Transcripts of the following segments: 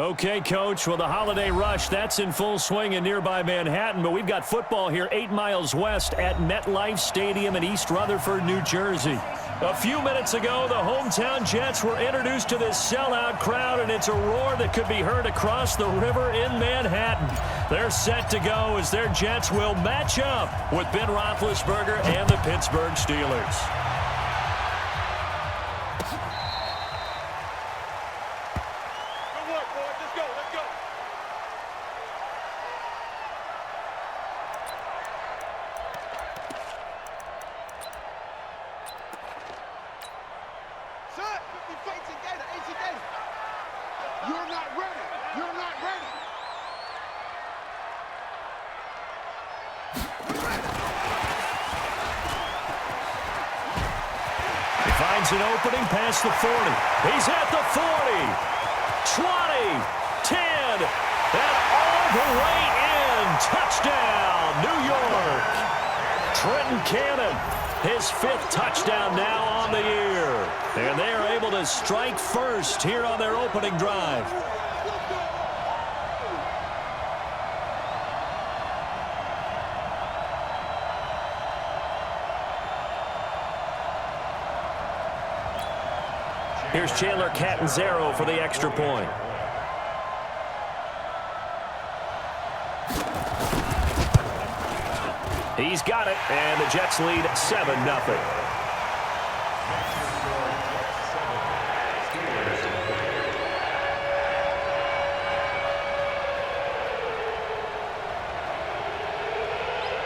Okay, Coach. Well, the holiday rush, that's in full swing in nearby Manhattan, but we've got football here 8 miles west at MetLife Stadium in East Rutherford, New Jersey. A few minutes ago, the hometown Jets were introduced to this sellout crowd, and it's a roar that could be heard across the river in Manhattan. They're set to go as their Jets will match up with Ben Roethlisberger and the Pittsburgh Steelers. Finds an opening past the 40. He's at the 40, 20, 10, and all the way in. Touchdown, New York. Trenton Cannon, his 5th touchdown now on the year. And they are able to strike first here on their opening drive. Here's Chandler Catanzaro for the extra point. He's got it, and the Jets lead 7-0.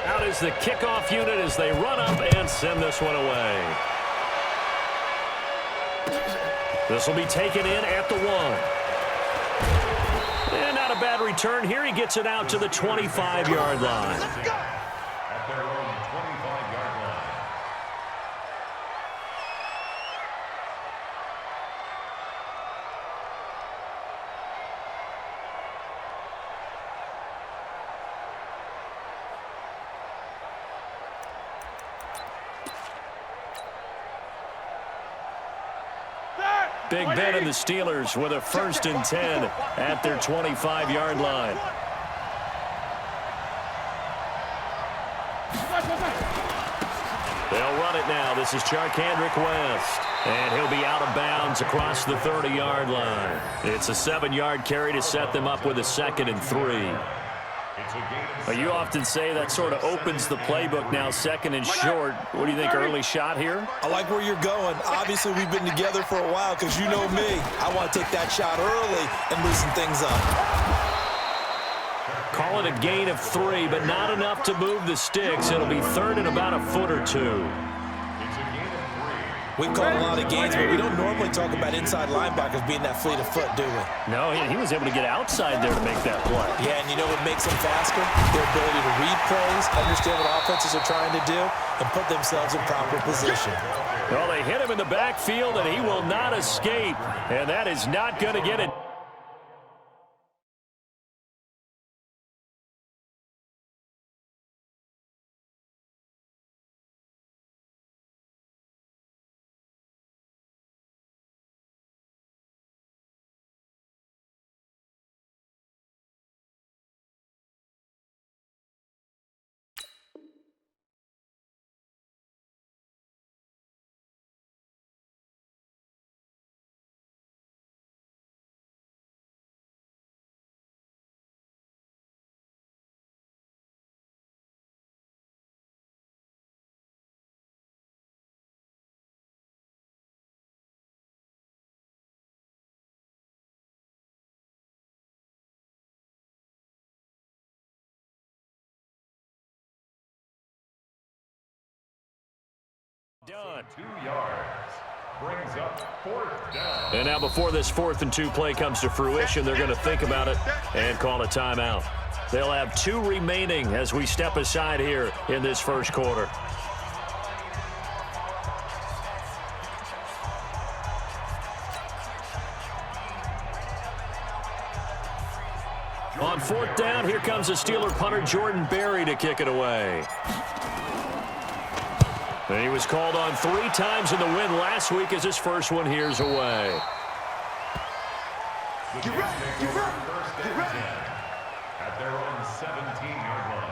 Out is the kickoff unit as they run up and send this one away. This will be taken in at the 1. And not a bad return here. He gets it out to the 25-yard line. At their own 25-yard line. Big Ben and the Steelers with a 1st and 10 at their 25-yard line. They'll run it now. This is Charcandrick West. And he'll be out of bounds across the 30-yard line. It's a 7-yard carry to set them up with a 2nd and 3. You often say that sort of opens the playbook now, 2nd and short. What do you think, early shot here? I like where you're going. Obviously, we've been together for a while because you know me. I want to take that shot early and loosen things up. Call it a gain of 3, but not enough to move the sticks. It'll be 3rd and about a foot or 2. We've called a lot of gains, but we don't normally talk about inside linebackers being that fleet of foot, do we? No, he was able to get outside there to make that play. Yeah, and you know what makes them faster? Their ability to read plays, understand what offenses are trying to do, and put themselves in proper position. Well, they hit him in the backfield, and he will not escape. And that is not going to get it. Done. 2 yards. Brings up 4th down. And now before this 4th and 2 play comes to fruition, they're going to think about it and call a timeout. They'll have 2 remaining as we step aside here in this first quarter. On 4th down, here comes the Steeler punter Jordan Berry to kick it away. And he was called on 3 times in the win last week as his first one here's away. Get ready, first and 10 at their own 17-yard line.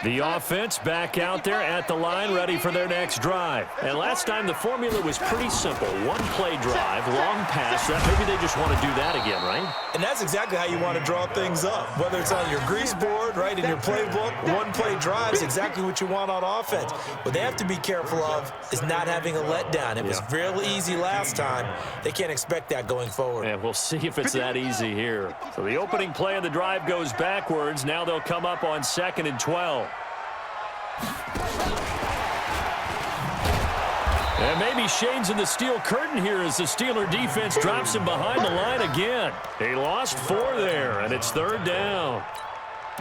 The offense back out there at the line, ready for their next drive. And last time, the formula was pretty simple. One-play drive, long pass. Maybe they just want to do that again, right? And that's exactly how you want to draw things up. Whether it's on your grease board, right, in your playbook, one-play drive is exactly what you want on offense. What they have to be careful of is not having a letdown. It was real easy last time. They can't expect that going forward. And we'll see if it's that easy here. So the opening play of the drive goes backwards. Now they'll come up on 2nd and 12. And maybe shades in the steel curtain here as the Steeler defense drops him behind the line again. They lost 4 there, and it's 3rd down.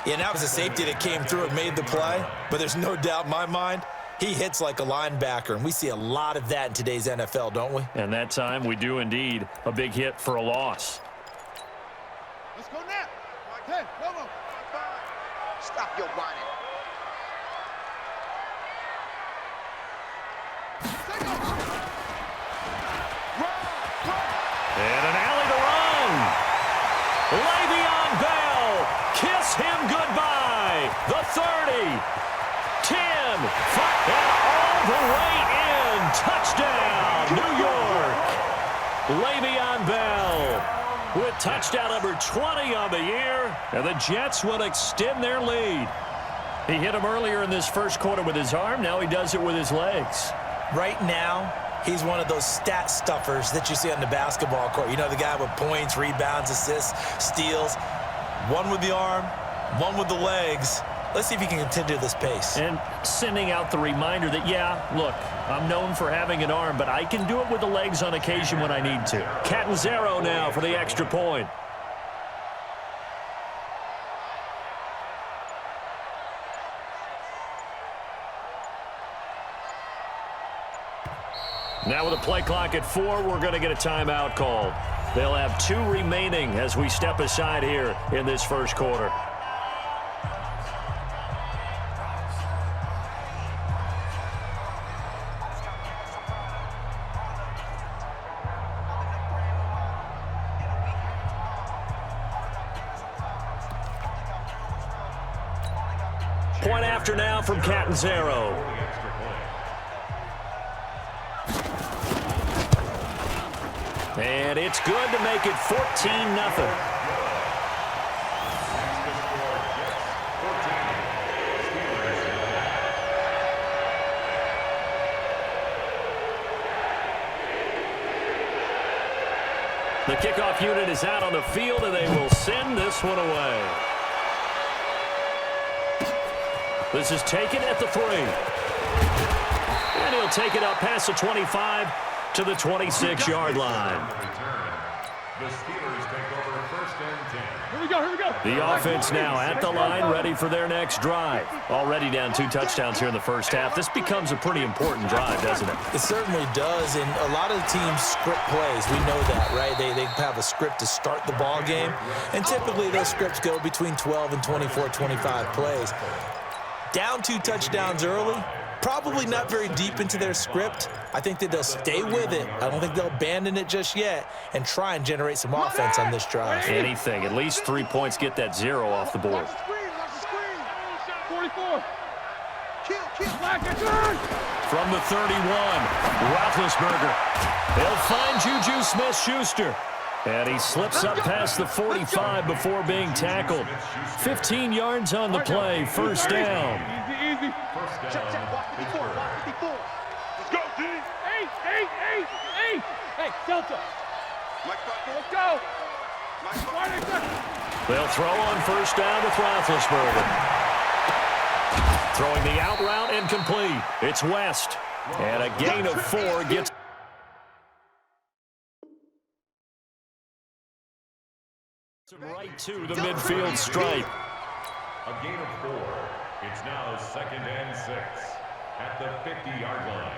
Yeah, and that was a safety that came through and made the play. But there's no doubt in my mind, he hits like a linebacker, and we see a lot of that in today's NFL, don't we? And that time we do indeed. A big hit for a loss. Let's go now. Hey, come on. Stop your whining. And an alley to run. Le'Veon Bell. Kiss him goodbye. The 30. 10. 5. And all the way in. Touchdown, New York. Le'Veon Bell with touchdown number 20 on the year. And the Jets will extend their lead. He hit him earlier in this first quarter with his arm. Now he does it with his legs. Right now, he's one of those stat stuffers that you see on the basketball court. You know, the guy with points, rebounds, assists, steals. One with the arm, one with the legs. Let's see if he can continue this pace. And sending out the reminder that, yeah, look, I'm known for having an arm, but I can do it with the legs on occasion when I need to. Catanzaro now for the extra point. Now with a play clock at 4, we're going to get a timeout called. They'll have 2 remaining as we step aside here in this first quarter. Point after now from Catanzaro. And it's good to make it 14-0. The kickoff unit is out on the field, and they will send this one away. This is taken at the 3. And he'll take it up past the 25 to the 26-yard line. The Steelers take over first and 10. Here we go. The offense now at the line, ready for their next drive. Already down 2 touchdowns here in the first half. This becomes a pretty important drive, doesn't it? It certainly does, and a lot of the teams script plays. We know that, right? They have a script to start the ball game, and typically those scripts go between 12 and 24, 25 plays. Down 2 touchdowns early, probably not very deep into their script. I think that they'll stay with it. I don't think they'll abandon it just yet and try and generate some offense on this drive. Anything. At least 3 points, get that 0 off the board. Watch the screen. 44. From the 31, Roethlisberger. They'll find Juju Smith-Schuster. And he slips up past the 45 before being tackled. 15 yards on the play, first down. Easy. First down, Pittsburgh. Let's go, D. Hey. Hey, Delta. Let's go. They'll throw on first down with Roethlisberger. Throwing the out route and complete. It's West. And a gain of 4 gets... Right to the midfield stripe. A gain of 4. It's now 2nd and 6 at the 50-yard line.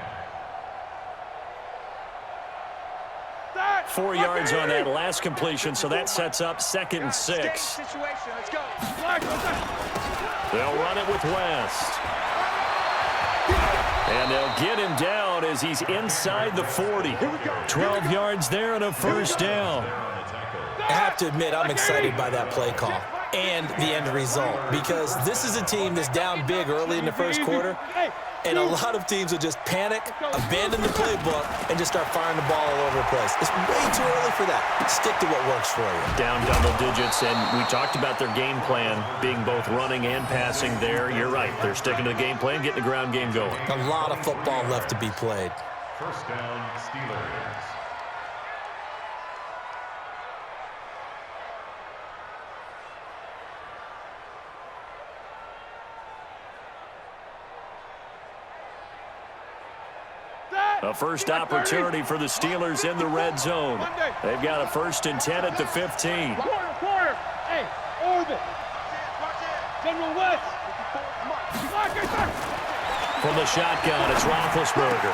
4 yards on that last completion, so that sets up 2nd and 6. They'll run it with West. And they'll get him down as he's inside the 40. 12 yards there and a first down. I have to admit, I'm excited by that play call and the end result, because this is a team that's down big early in the first quarter, and a lot of teams will just panic, abandon the playbook, and just start firing the ball all over the place. It's way too early for that. Stick to what works for you. Down double digits, and we talked about their game plan being both running and passing there. You're right. They're sticking to the game plan, getting the ground game going. A lot of football left to be played. First down, Steelers. A first opportunity for the Steelers in the red zone. They've got a 1st and 10 at the 15. Quarter. Hey, orbit. General West. From the shotgun, it's Roethlisberger.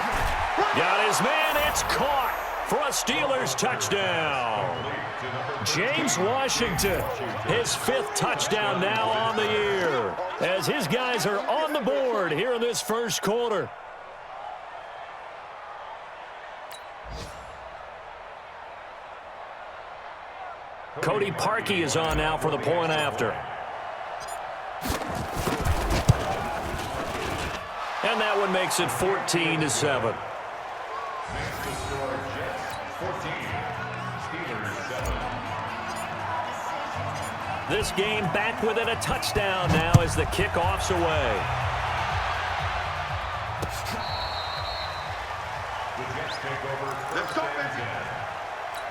Got his man, it's caught for a Steelers touchdown. James Washington, his 5th touchdown now on the year, as his guys are on the board here in this first quarter. Cody Parkey is on now for the point after. And that one makes it 14-7. This game back within a touchdown now as the kickoff's away. The Jets take over first and 10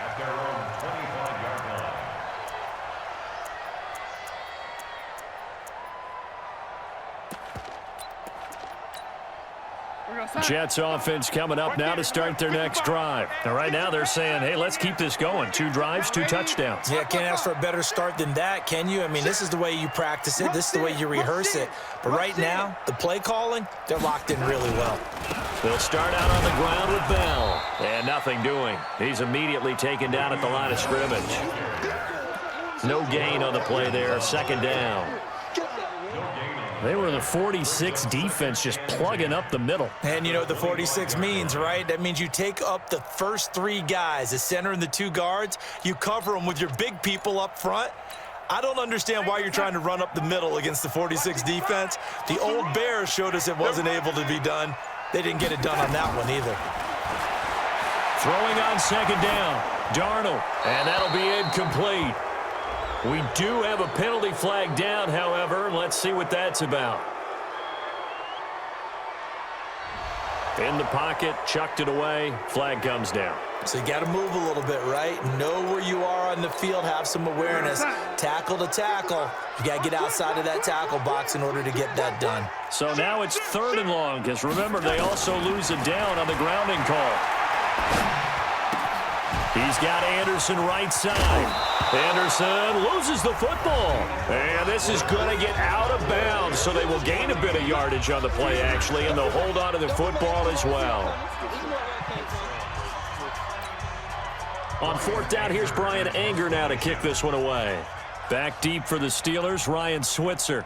at their own 25-yard line. Jets offense coming up now to start their next drive. Now, right now they're saying, hey, let's keep this going. 2 drives, 2 touchdowns. Yeah, can't ask for a better start than that, can you? I mean, this is the way you practice it. This is the way you rehearse it. But right now, the play calling, they're locked in really well. They'll start out on the ground with Bell. And nothing doing. He's immediately taken down at the line of scrimmage. No gain on the play there. 2nd down. They were the 46 defense just plugging up the middle. And you know what the 46 means, right? That means you take up the first 3 guys, the center and the 2 guards. You cover them with your big people up front. I don't understand why you're trying to run up the middle against the 46 defense. The old Bears showed us it wasn't able to be done. They didn't get it done on that one either. Throwing on 2nd down. Darnold. And that'll be incomplete. We do have a penalty flag down, however. Let's see what that's about. In the pocket, chucked it away. Flag comes down. So you got to move a little bit, right? Know where you are on the field. Have some awareness. Tackle to tackle. You got to get outside of that tackle box in order to get that done. So now it's 3rd and long, because remember, they also lose it down on the grounding call. He's got Anderson right side. Anderson loses the football. And this is going to get out of bounds, so they will gain a bit of yardage on the play, actually, and they'll hold on to the football as well. On 4th down, here's Brian Anger now to kick this one away. Back deep for the Steelers, Ryan Switzer.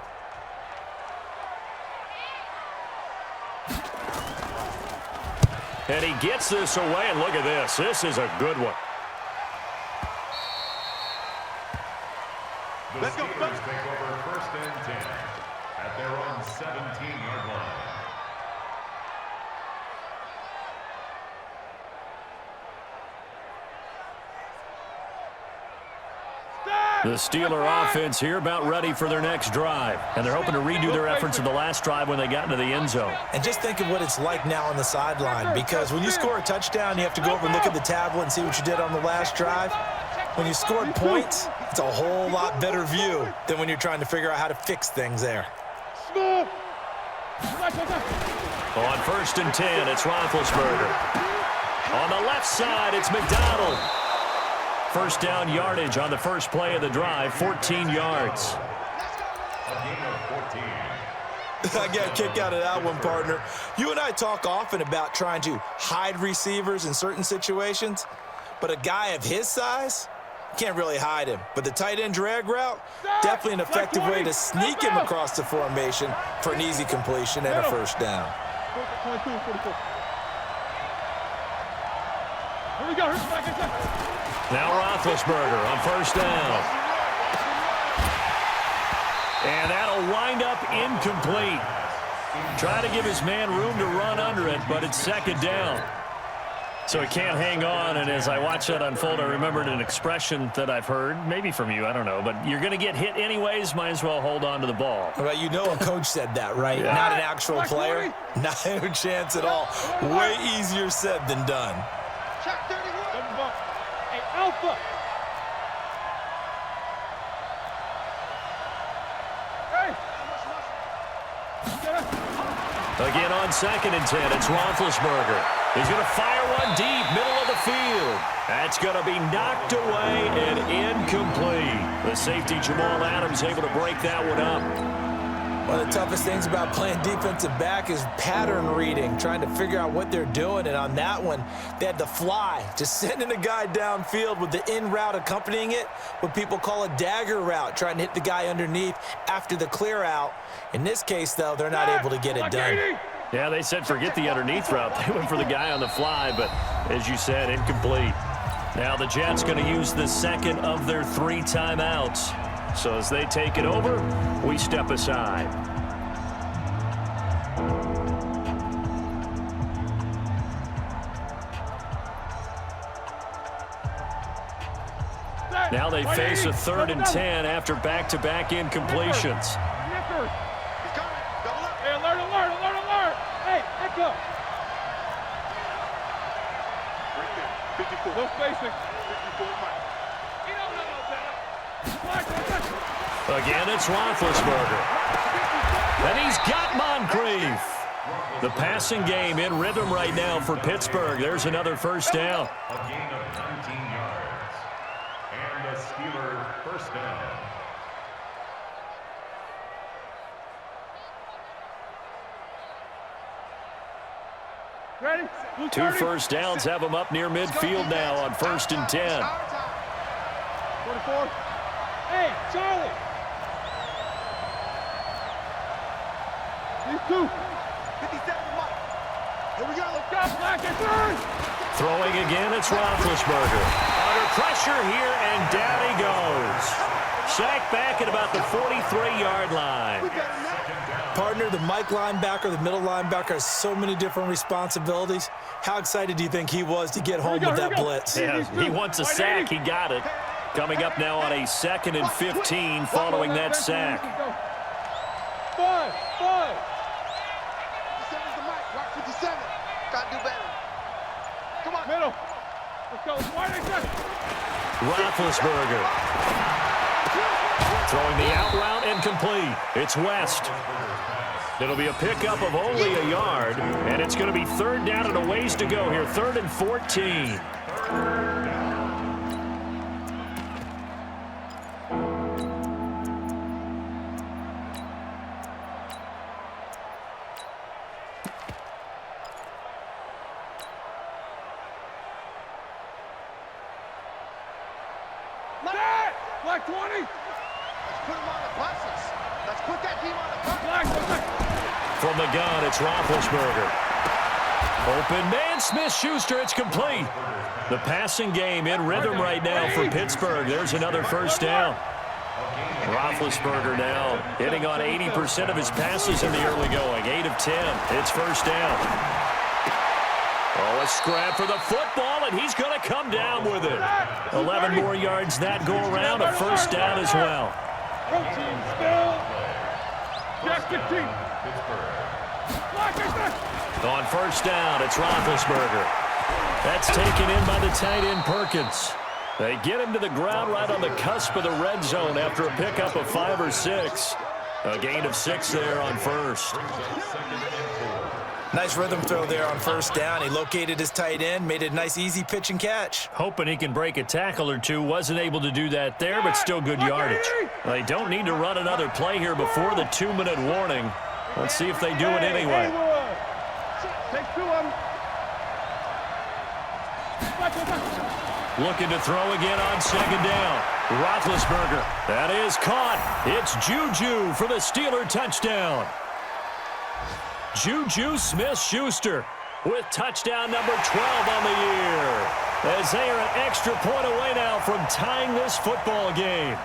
And he gets this away, and look at this. This is a good one. The Steelers take over 1st and 10 at their own 17-yard line. The Steeler offense here about ready for their next drive. And they're hoping to redo their efforts in the last drive when they got into the end zone. And just think of what it's like now on the sideline, because when you score a touchdown, you have to go over and look at the tablet and see what you did on the last drive. When you scored points, it's a whole lot better view than when you're trying to figure out how to fix things there. On 1st and 10, it's Roethlisberger. On the left side, it's McDonald. First down yardage on the first play of the drive, 14 yards. A gain of 14. I got a kick out of that one, partner. You and I talk often about trying to hide receivers in certain situations, but a guy of his size, can't really hide him. But the tight end drag route, definitely an effective way to sneak him across the formation for an easy completion and a first down. 22, 44. Here we go. Here's back inside. Now Roethlisberger on first down. And that'll wind up incomplete. Try to give his man room to run under it, but it's second down. So he can't hang on, and as I watch that unfold, I remembered an expression that I've heard, maybe from you, I don't know, but you're going to get hit anyways, might as well hold on to the ball. Well, you know a coach said that, right? Yeah. Not an actual player. Not a chance at all. Way easier said than done. Check 31. Hey, Alpha. Hey. Again on 2nd and 10, it's Roethlisberger. He's going to fire one deep, middle of the field. That's going to be knocked away and incomplete. The safety, Jamal Adams, able to break that one up. One of the toughest things about playing defensive back is pattern reading, trying to figure out what they're doing. And on that one, they had the fly, just sending a guy downfield with the in route accompanying it, what people call a dagger route, trying to hit the guy underneath after the clear out. In this case, though, they're not able to get it done. Yeah, they said forget the underneath route. They went for the guy on the fly, but as you said, incomplete. Now the Jets going to use the second of their 3 timeouts. So as they take it over, we step aside. Now they face a 3rd and 10 after back-to-back incompletions. Hey, alert, alert, alert, alert! Hey, echo! 54. No spacing. 54, Mike. You don't know no better. Again, it's Roethlisberger. And he's got Moncrief. The passing game in rhythm right now for Pittsburgh. There's another first down. A gain of 19 yards. And the Steelers first down. Ready? 2 first downs have them up near midfield now on 1st and 10. 44. Hey, Charlie. These 2. 57, Mike. Here we go. Let's go, Black and third. Throwing again, it's Roethlisberger. Under pressure here, and down he goes. Sacked back at about the 43-yard line. Partner, the Mike linebacker, the middle linebacker has so many different responsibilities. How excited do you think he was to get home with that blitz? Yeah, he wants a sack. He got it. Coming up now on a 2nd and 15 following that sack. 5. 57's the Mike. Rock 57. Gotta do better. Come on. Middle. Let's go. Wide exit. Roethlisberger. Throwing the out route and complete. It's West. It'll be a pickup of only a yard, and it's going to be 3rd down and a ways to go here. 3rd and 14. Black 20. Let's put him on the buses. Let's put that team on the bus. Black. From the gun, it's Roethlisberger. Open man, Smith-Schuster, it's complete. The passing game in rhythm right now for Pittsburgh. There's another first down. Roethlisberger now hitting on 80% of his passes in the early going. 8 of 10. It's first down. Oh, a scrap for the football, and he's going to come down with it. 11 more yards that go around. A first down as well. Protein still. Jack 15. On first down, it's Roethlisberger. That's taken in by the tight end Perkins. They get him to the ground right on the cusp of the red zone after a pickup of 5 or 6. A gain of 6 there on first. Nice rhythm throw there on first down. He located his tight end, made it a nice, easy pitch and catch. Hoping he can break a tackle or two. Wasn't able to do that there, but still good yardage. They don't need to run another play here before the 2-minute warning. Let's see if they do it anyway. Take 2 of them. Looking to throw again on second down. Roethlisberger. That is caught. It's Juju for the Steeler touchdown. Juju Smith-Schuster with touchdown number 12 on the year. As they are an extra point away now from tying this football game.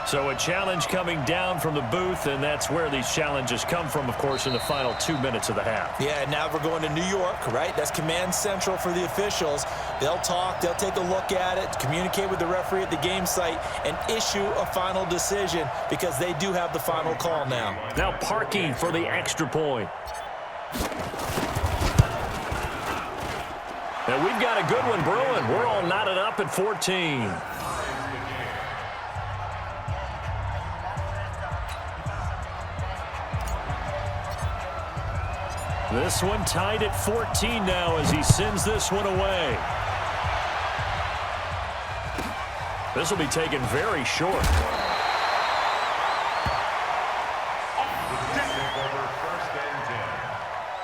So a challenge coming down from the booth, and that's where these challenges come from, of course, in the final 2 minutes of the half. Yeah, now we're going to New York, right? That's command central for the officials. They'll talk, they'll take a look at it, communicate with the referee at the game site, and issue a final decision because they do have the final call now. Now Parkey for the extra point. And we've got a good one brewing. We're all knotted up at 14. This one tied at 14 now as he sends this one away. This will be taken very short. Over 1st and 10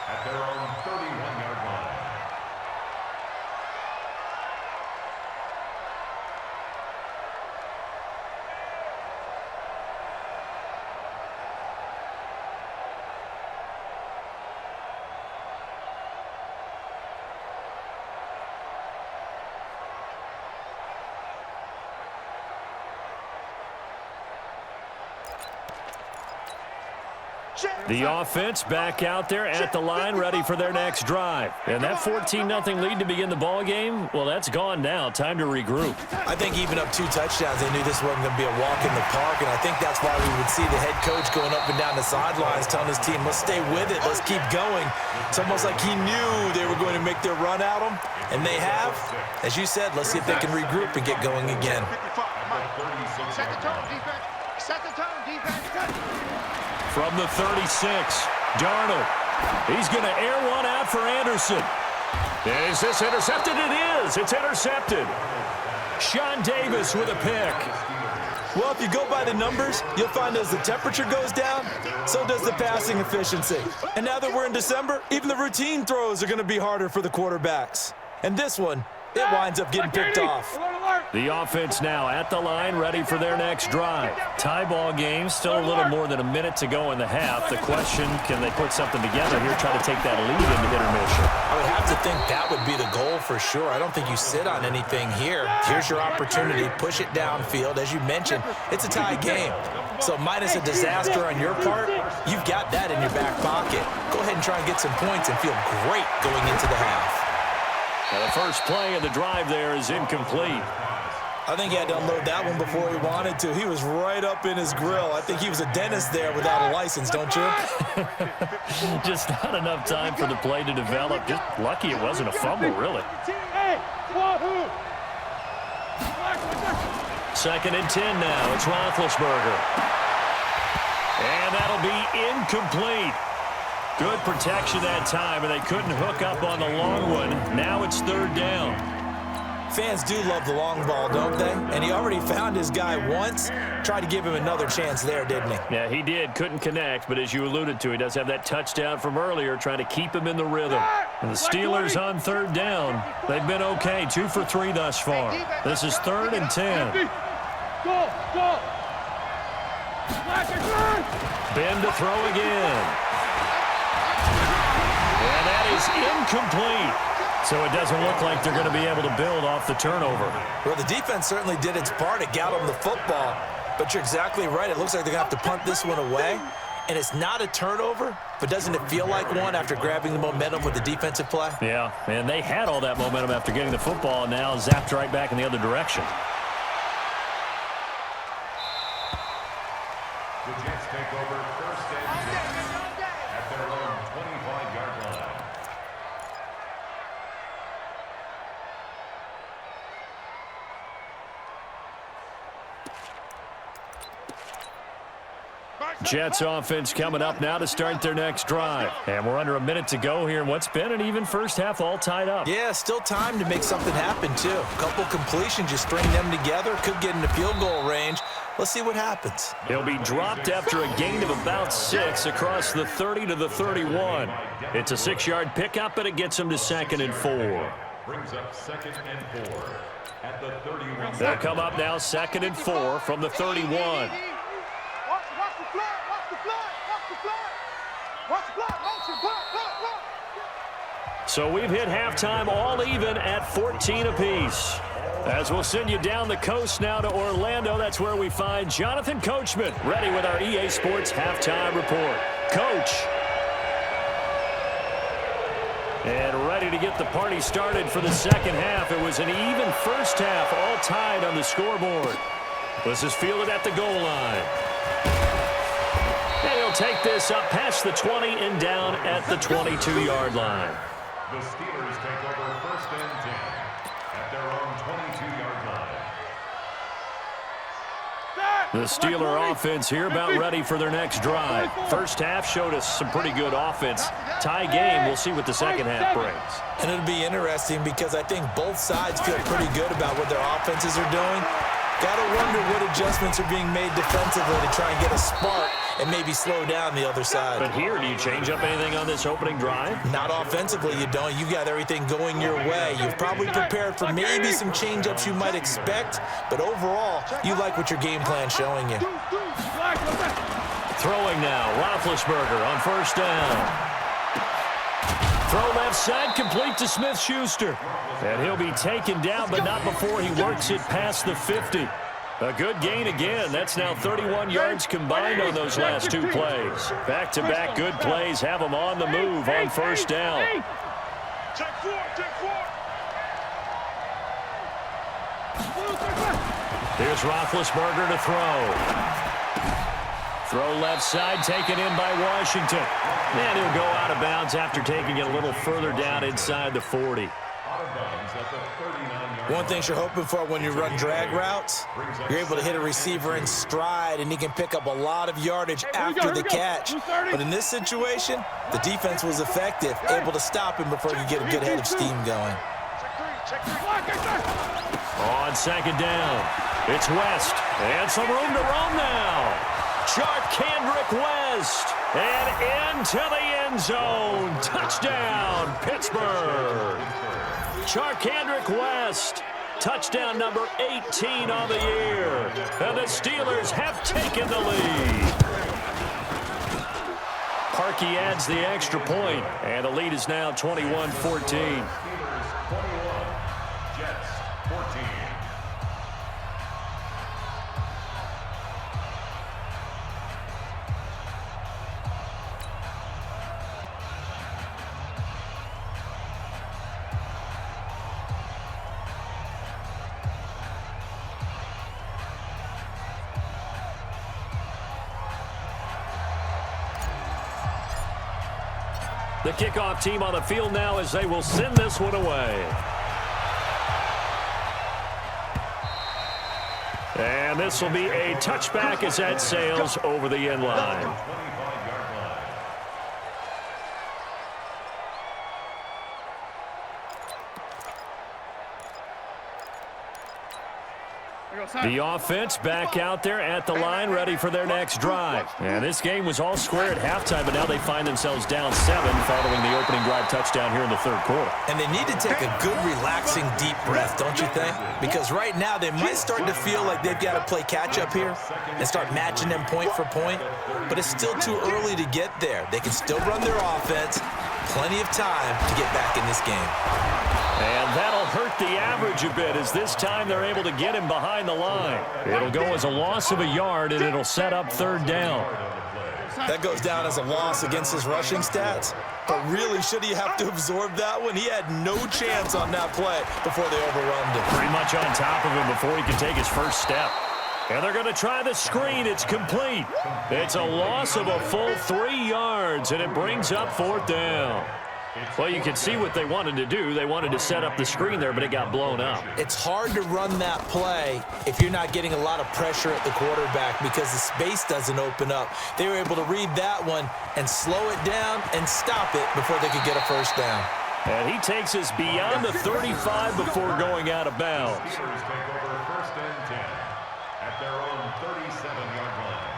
at their own 31-yard line. The offense back out there at the line, ready for their next drive. And that 14-0 lead to begin the ball game, well, that's gone now. Time to regroup. I think even up 2 touchdowns, they knew this wasn't going to be a walk in the park, and I think that's why we would see the head coach going up and down the sidelines telling his team, let's stay with it, let's keep going. It's almost like he knew they were going to make their run at him, and they have. As you said, let's see if they can regroup and get going again. Set the tone, defense. Set the tone, defense. From the 36, Darnold. He's going to air one out for Anderson. Is this intercepted? It is. It's intercepted. Sean Davis with a pick. Well, if you go by the numbers, you'll find as the temperature goes down, so does the passing efficiency. And now that we're in December, even the routine throws are going to be harder for the quarterbacks. And this one, it winds up getting picked off. The offense now at the line, ready for their next drive. Tie ball game, still a little more than a minute to go in the half. The question, can they put something together here, try to take that lead into intermission? I would have to think that would be the goal for sure. I don't think you sit on anything here. Here's your opportunity. Push it downfield. As you mentioned, it's a tie game. So minus a disaster on your part, you've got that in your back pocket. Go ahead and try and get some points and feel great going into the half. Now the first play of the drive there is incomplete. I think he had to unload that one before he wanted to. He was right up in his grill. I think he was a dentist there without a license, don't you? Just not enough time for the play to develop. Just lucky it wasn't a fumble, really. Second and 10 now. It's Roethlisberger. And that'll be incomplete. Good protection that time, and they couldn't hook up on the long one. Now it's 3rd down. Fans do love the long ball, don't they? And he already found his guy once. Tried to give him another chance there, didn't he? Yeah, he did. Couldn't connect, but as you alluded to, he does have that touchdown from earlier, trying to keep him in the rhythm. And the Steelers on 3rd down. They've been okay, 2 for 3 thus far. This is 3rd and 10. Go! Ben to throw again. And that is incomplete. So it doesn't look like they're going to be able to build off the turnover. Well, the defense certainly did its part. It got him the football. But you're exactly right. It looks like they're going to have to punt this one away. And it's not a turnover, but doesn't it feel like one after grabbing the momentum with the defensive play? Yeah, and they had all that momentum after getting the football, and now zapped right back in the other direction. The Jets take over 1st and 10 at their own 25-yard line. Jets offense coming up now to start their next drive. And we're under a minute to go here in what's been an even first half, all tied up. Yeah, still time to make something happen, too. A couple completions, just string them together. Could get into field goal range. Let's see what happens. He'll be dropped after a gain of about 6 across the 30 to the 31. It's a 6-yard pickup, and it gets him to 2nd and 4. Brings up 2nd and 4 at the 31. They'll come up now 2nd and 4 from the 31. Watch the flag, watch the flag, watch the flag. Watch the flag, watch. So we've hit halftime all even at 14 apiece. As we'll send you down the coast now to Orlando, that's where we find Jonathan Coachman, ready with our EA Sports halftime report. Coach. And ready to get the party started for the second half. It was an even first half, all tied on the scoreboard. This is fielded at the goal line. And he'll take this up past the 20 and down at the 22-yard line. The Steelers take over 1st and 10 at their own 22-yard line. The Steeler offense here about ready for their next drive. First half showed us some pretty good offense. Tie game, we'll see what the second half brings. And it'll be interesting because I think both sides feel pretty good about what their offenses are doing. Got to wonder what adjustments are being made defensively to try and get a spark and maybe slow down the other side. But here, do you change up anything on this opening drive? Not offensively, you don't. You got everything going your way. You've probably prepared for maybe some change-ups you might expect, but overall, you like what your game plan's showing you. Throwing now, Roethlisberger on 1st down. Throw left side, complete to Smith-Schuster. And he'll be taken down, but not before he works it past the 50. A good gain again. That's now 31 yards combined on those last 2 plays. Back-to-back good plays have them on the move on 1st down. Check 4, check 4. Here's Roethlisberger to throw. Throw left side, taken in by Washington. And he'll go out of bounds after taking it a little further down inside the 40. One thing you're hoping for when you run drag routes, you're able to hit a receiver in stride, and he can pick up a lot of yardage after the catch. But in this situation, the defense was effective, able to stop him before you get a good head of steam going. On 2nd down, it's West, and some room to roam now. Charkandrick West, and into the end zone. Touchdown, Pittsburgh. Charkandrick West, touchdown number 18 on the year. And the Steelers have taken the lead. Parkey adds the extra point, and the lead is now 21-14. Jets 14. The kickoff team on the field now as they will send this one away. And this will be a touchback as that sails over the end line. The offense back out there at the line, ready for their next drive. And this game was all square at halftime, but now they find themselves down 7 following the opening drive touchdown here in the 3rd quarter. And they need to take a good, relaxing, deep breath, don't you think? Because right now they might start to feel like they've got to play catch-up here and start matching them point for point. But it's still too early to get there. They can still run their offense. Plenty of time to get back in this game. And that'll hurt the average a bit as this time they're able to get him behind the line. It'll go as a loss of a yard, and it'll set up 3rd down. That goes down as a loss against his rushing stats. But really, should he have to absorb that one? He had no chance on that play before they overwhelmed him. Pretty much on top of him before he can take his first step. And they're going to try the screen. It's complete. It's a loss of a full 3 yards, and it brings up 4th down. Well, you can see what they wanted to do. They wanted to set up the screen there, but it got blown up. It's hard to run that play if you're not getting a lot of pressure at the quarterback because the space doesn't open up. They were able to read that one and slow it down and stop it before they could get a first down. And he takes us beyond the 35 before going out of bounds. Steelers take over first and 10 at their own 37-yard line.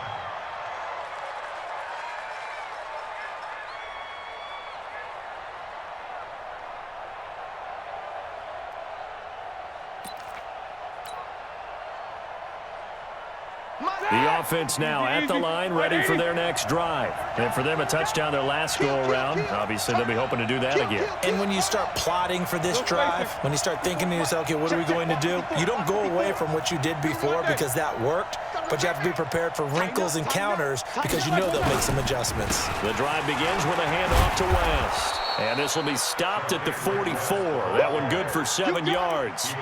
The offense now at the line, ready for their next drive. And for them, a touchdown their last go-around. Obviously, they'll be hoping to do that again. And when you start plotting for this drive, when you start thinking to yourself, okay, what are we going to do? You don't go away from what you did before because that worked, but you have to be prepared for wrinkles and counters because you know they'll make some adjustments. The drive begins with a handoff to West. And this will be stopped at the 44. That one good for 7 yards.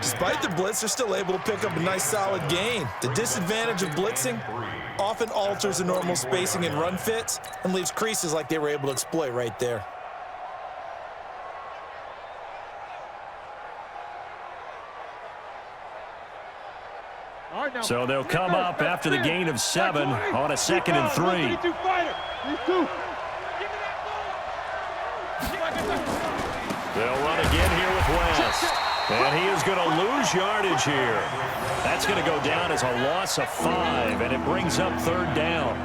Despite the blitz, they're still able to pick up a nice solid gain. The disadvantage of blitzing often alters the normal spacing and run fits and leaves creases like they were able to exploit right there. So they'll come up after the gain of 7 on a 2nd and 3. They'll run again here with West. And he is going to lose yardage here. That's going to go down as a loss of 5, and it brings up 3rd down.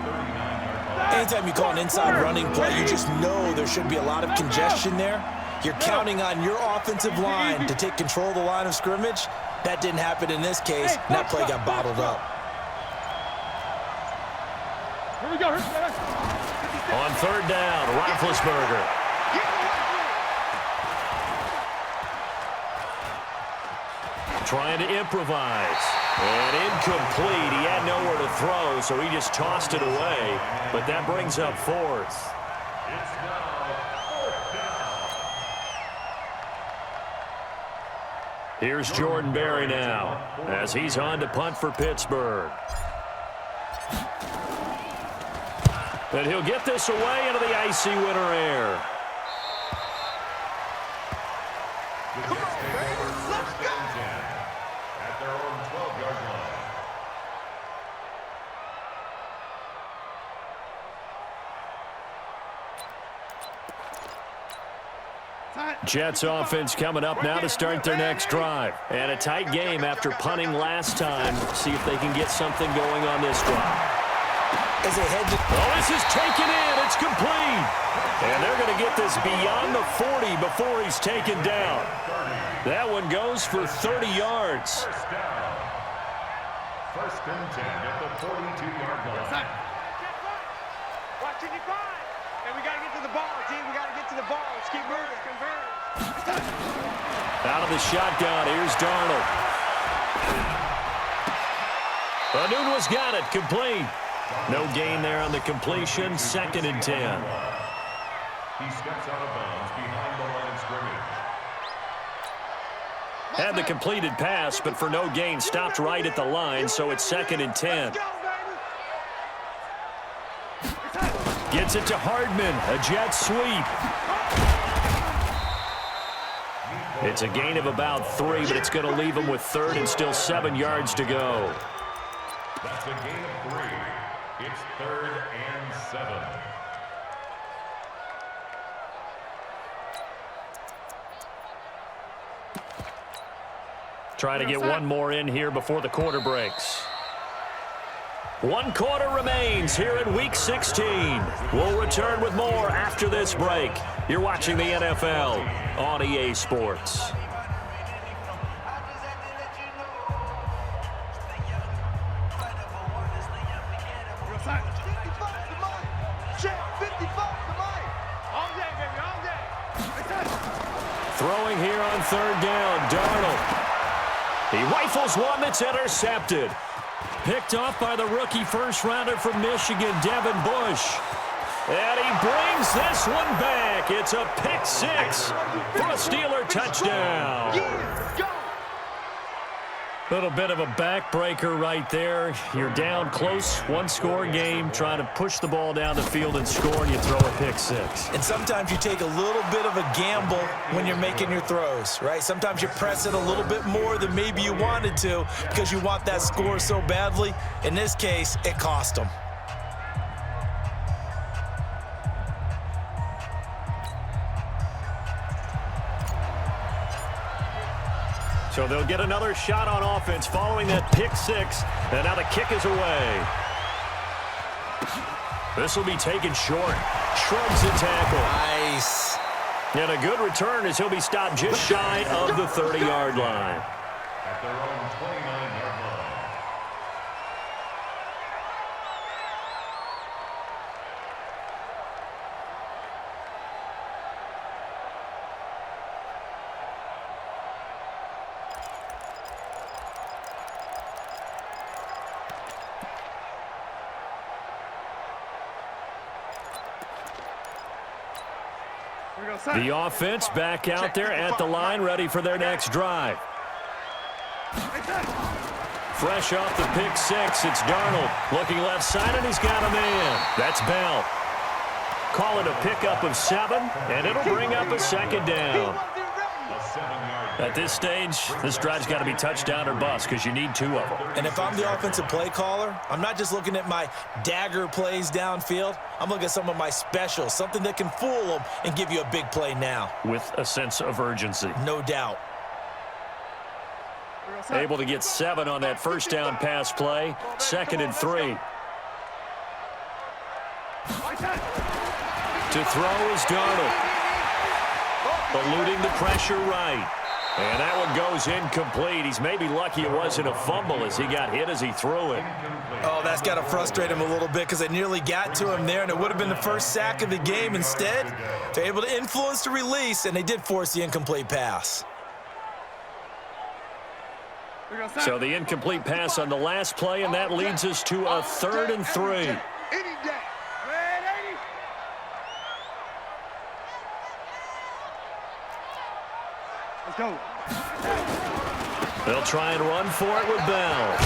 Anytime you call an inside running play, you just know there should be a lot of congestion there. You're counting on your offensive line to take control of the line of scrimmage. That didn't happen in this case, and that play got bottled up. Here we go. On 3rd down, Roethlisberger. Trying to improvise. And incomplete. He had nowhere to throw, so he just tossed it away. But that brings up 4th. It's now 4th down. Here's Jordan Berry now as he's on to punt for Pittsburgh. And he'll get this away into the icy winter air. The Jets take over first and 10 at their own 12-yard line. Jets offense coming up now to start their next drive. And a tight game after punting last time. See if they can get something going on this drive. As they head to This is taken in. It's complete. And they're going to get this beyond the 40 before he's taken down. That one goes for 30 yards. First down. First and 10 at the 42-yard line. Watch it, you find. And we got to get to the ball, team. We got to get to the ball. Let's keep moving. Convert. Out of the shotgun, here's Darnold. Anunwa's got it, complete. No gain there on the completion, 2nd and 10. He steps out of bounds behind the line of scrimmage. Had the completed pass, but for no gain, stopped right at the line, so it's 2nd and 10. Gets it to Hardman, a jet sweep. It's a gain of about 3, but it's going to leave him with 3rd and still 7 yards to go. That's a gain of 3. It's 3rd and 7. Trying to get one more in here before the quarter breaks. 1 quarter remains here in Week 16. We'll return with more after this break. You're watching the NFL on EA Sports. Throwing here on 3rd down, Darnold. He rifles one that's intercepted. Picked off by the rookie first-rounder from Michigan, Devin Bush. And he brings this one back. It's a pick 6 for a Steeler touchdown. Little bit of a backbreaker right there. You're down close, one-score game, trying to push the ball down the field and score, and you throw a pick six. And sometimes you take a little bit of a gamble when you're making your throws, right? Sometimes you press it a little bit more than maybe you wanted to because you want that score so badly. In this case, it cost them. So they'll get another shot on offense following that pick six. And now the kick is away. This will be taken short. Shrugs the tackle. Nice. And a good return as he'll be stopped just shy of the 30-yard line. At their own 29-yard line. The offense back out there at the line, ready for their next drive. Fresh off the pick six, it's Darnold. Looking left side, and he's got a man. That's Bell. Call it a pickup of 7, and it'll bring up a second down. At this stage, this drive's got to be touchdown or bust because you need 2 of them. And if I'm the offensive play caller, I'm not just looking at my dagger plays downfield. I'm looking at some of my specials, something that can fool them and give you a big play now. With a sense of urgency. No doubt. Able to get 7 on that first down pass play. 2nd and 3. To throw is Darnold. Eluding the pressure right. And that one goes incomplete. He's maybe lucky it wasn't a fumble as he got hit as he threw it. Oh, that's got to frustrate him a little bit because it nearly got to him there, and it would have been the first sack of the game. Instead, they're able to influence the release, and they did force the incomplete pass. So the incomplete pass on the last play, and that leads us to a 3rd and 3. Let's go. They'll try and run for it with Bell.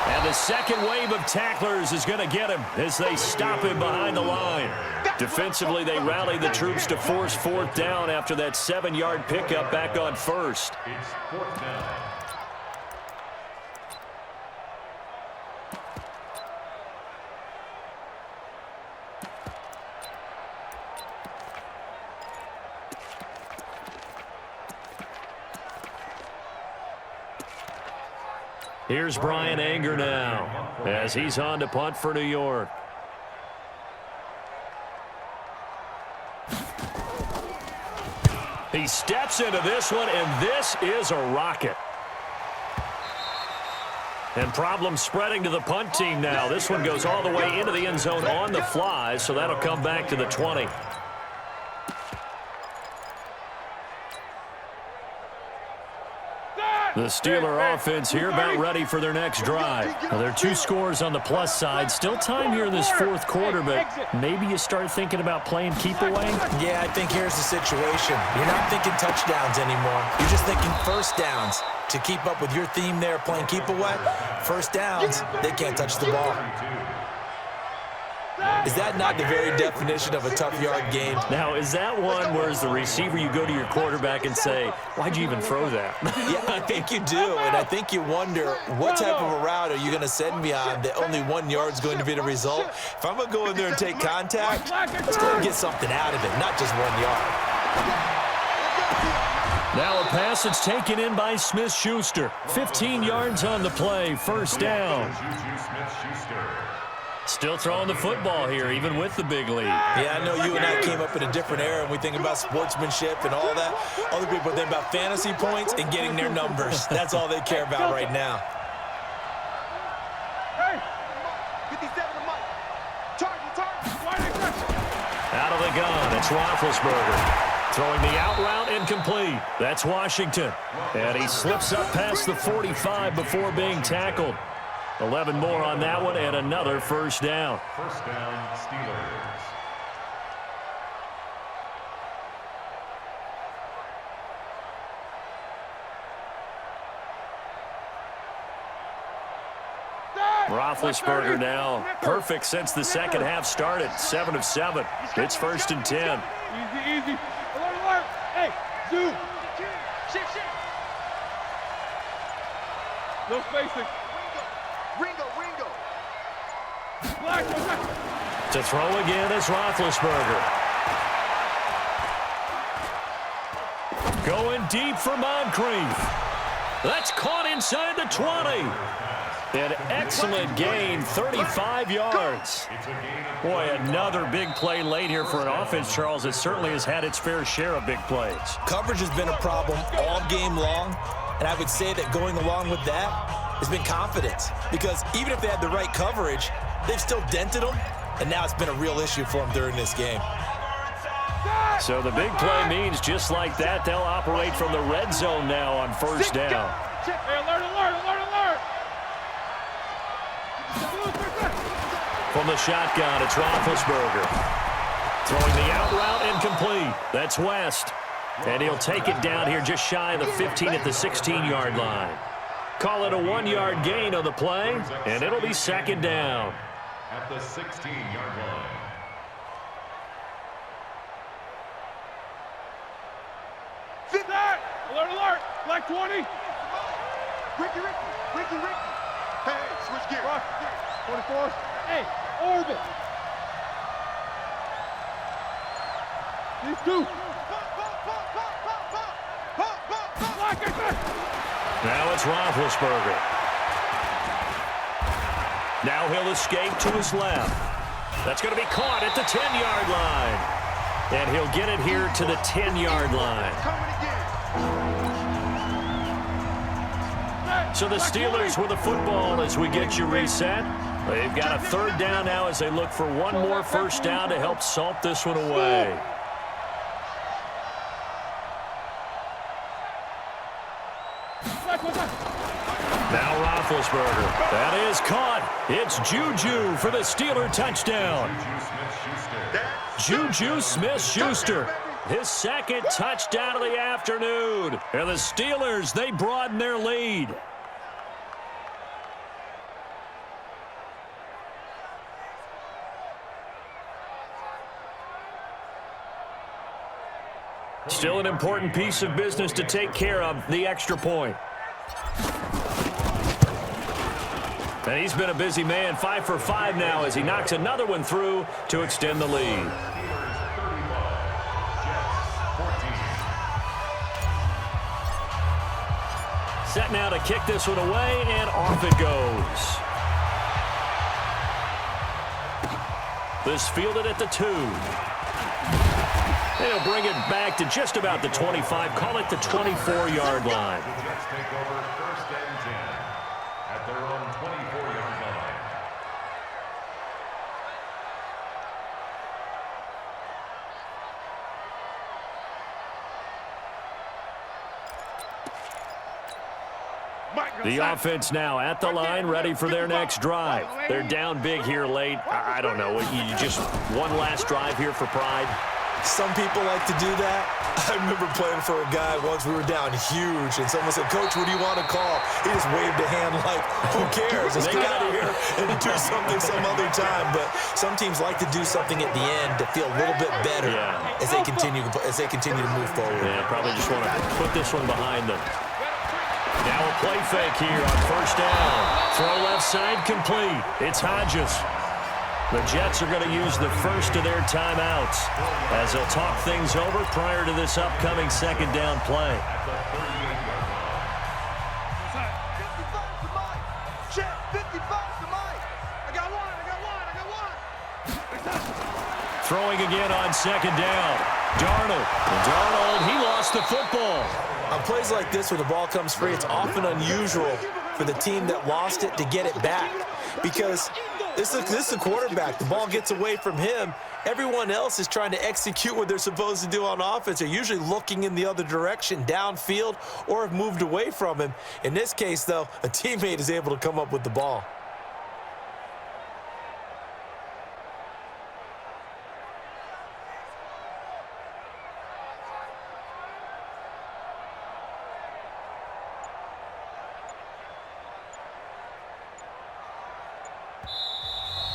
And the second wave of tacklers is going to get him as they stop him behind the line. Defensively, they rally the troops to force 4th down after that 7-yard pickup back on 1st. It's 4th down. Here's Brian Anger now as he's on to punt for New York. He steps into this one, and this is a rocket. And problems spreading to the punt team now. This one goes all the way into the end zone on the fly, so that'll come back to the 20. The Steeler offense here about ready for their next drive. Now, there are 2 scores on the plus side. Still time here in this 4th quarter, but maybe you start thinking about playing keep away? Yeah, I think here's the situation. You're not thinking touchdowns anymore. You're just thinking first downs. To keep up with your theme there, playing keep away, first downs, they can't touch the ball. Is that not the very definition of a tough yard game? Now, is that one where as the receiver you go to your quarterback and say, why'd you even throw that? Yeah, I think you do, and I think you wonder what type of a route are you going to send me on that only 1 yard's going to be the result? If I'm going to go in there and take contact, let's go and get something out of it, not just 1 yard. Now a pass that's taken in by Smith-Schuster. 15 yards on the play, first down. Still throwing the football here, even with the big lead. Yeah, I know you and I came up in a different era, and we think about sportsmanship and all that. Other people think about fantasy points and getting their numbers. That's all they care about right now. Hey, 57 to Mike. Target. Out of the gun, it's Roethlisberger. Throwing the out route incomplete. That's Washington. And he slips up past the 45 before being tackled. 11 more on that one and another first down. First down, Steelers. Roethlisberger now perfect since the second half started. 7 of 7. It's 1st and 10. Easy, easy. Alert, alert. Hey, zoom. Shift. No spacing. Ringo. Black. To throw again is Roethlisberger. Going deep for Moncrief. That's caught inside the 20. An excellent gain, 35 yards. Boy, another big play late here for an offense, Charles. It certainly has had its fair share of big plays. Coverage has been a problem all game long, and I would say that going along with that has been confidence, because even if they had the right coverage, they've still dented them, and now it's been a real issue for them during this game. So the big play means just like that, they'll operate from the red zone now on 1st down. Hey, alert. From the shotgun, it's Roethlisberger. Throwing the out route incomplete. That's West. And he'll take it down here just shy of the 15 at the 16-yard line. Call it a 1-yard gain on the play, and it'll be 2nd down. At the 16-yard line. Alert. Black 20. Ricky. Hey, switch gear. 24. Hey, orbit. These two. Now it's Roethlisberger. Now he'll escape to his left. That's going to be caught at the 10-yard line. And he'll get it here to the 10-yard line. So the Steelers with the football as we get you reset. They've got a 3rd down now as they look for one more 1st down to help salt this one away. Now Roethlisberger. That is caught. It's Juju for the Steeler touchdown. Juju Smith-Schuster. His 2nd touchdown of the afternoon. And the Steelers, they broaden their lead. Still an important piece of business to take care of, the extra point. And he's been a busy man, 5 for 5 now as he knocks another one through to extend the lead. Set now to kick this one away, and off it goes. This fielded at the 2. They'll bring it back to just about the 25, call it the 24-yard line. The Jets take over 1st and 10 at their own 24-yard line. The offense now at the line, ready for their next drive. They're down big here late. I don't know. You just one last drive here for pride. Some people like to do that. I remember playing for a guy once. We were down huge, and someone said, "Coach, what do you want to call?" He just waved a hand like, "Who cares? Let's get out of here and do something some other time." But some teams like to do something at the end to feel a little bit better as they continue to move forward. Yeah, probably just want to put this one behind them. Now a play fake here on 1st down. Throw left side complete. It's Hodges. The Jets are going to use the first of their timeouts as they'll talk things over prior to this upcoming 2nd down play. Throwing again on 2nd down. Darnold, he lost the football. On plays like this where the ball comes free, it's often unusual for the team that lost it to get it back, because this is the quarterback. The ball gets away from him. Everyone else is trying to execute what they're supposed to do on offense. They're usually looking in the other direction, downfield, or have moved away from him. In this case, though, a teammate is able to come up with the ball.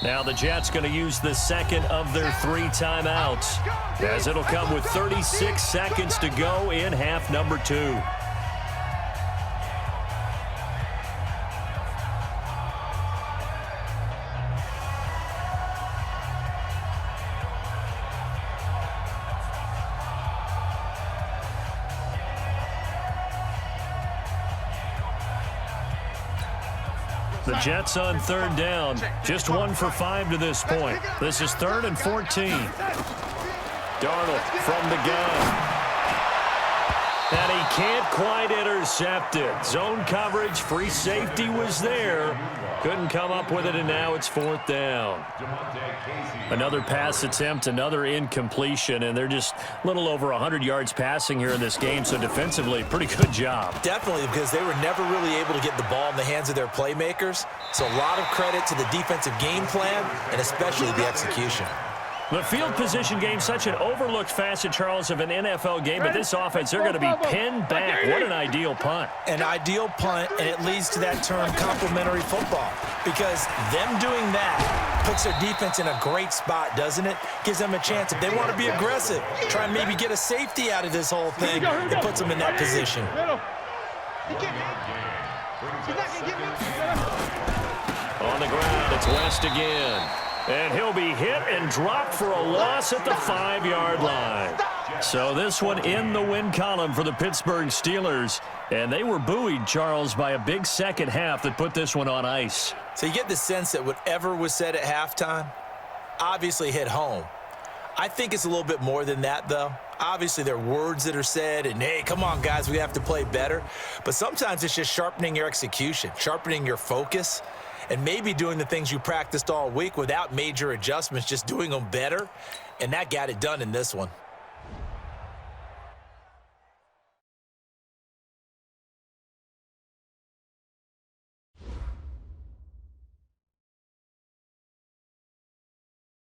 Now the Jets going to use the second of their 3 timeouts, as it'll come with 36 seconds to go in half number 2. The Jets on 3rd down. Just 1 for 5 to this point. This is 3rd and 14. Darnold from the gun. And he can't quite intercept it. Zone coverage, free safety was there. Couldn't come up with it, and now it's 4th down. Another pass attempt, another incompletion, and they're just a little over 100 yards passing here in this game, so defensively, pretty good job. Definitely, because they were never really able to get the ball in the hands of their playmakers. So a lot of credit to the defensive game plan, and especially the execution. The field position game, such an overlooked facet, Charles, of an NFL game, but this offense, they're going to be pinned back. What an ideal punt. An ideal punt, and it leads to that term complementary football, because them doing that puts their defense in a great spot, doesn't it? Gives them a chance, if they want to be aggressive, try and maybe get a safety out of this whole thing, it puts them in that position. On the ground, it's West again. And he'll be hit and dropped for a loss at the 5-yard line. So this one in the win column for the Pittsburgh Steelers. And they were buoyed, Charles, by a big second half that put this one on ice. So you get the sense that whatever was said at halftime obviously hit home. I think it's a little bit more than that, though. Obviously, there are words that are said, and, hey, come on, guys, we have to play better. But sometimes it's just sharpening your execution, sharpening your focus, and maybe doing the things you practiced all week without major adjustments, just doing them better. And that got it done in this one.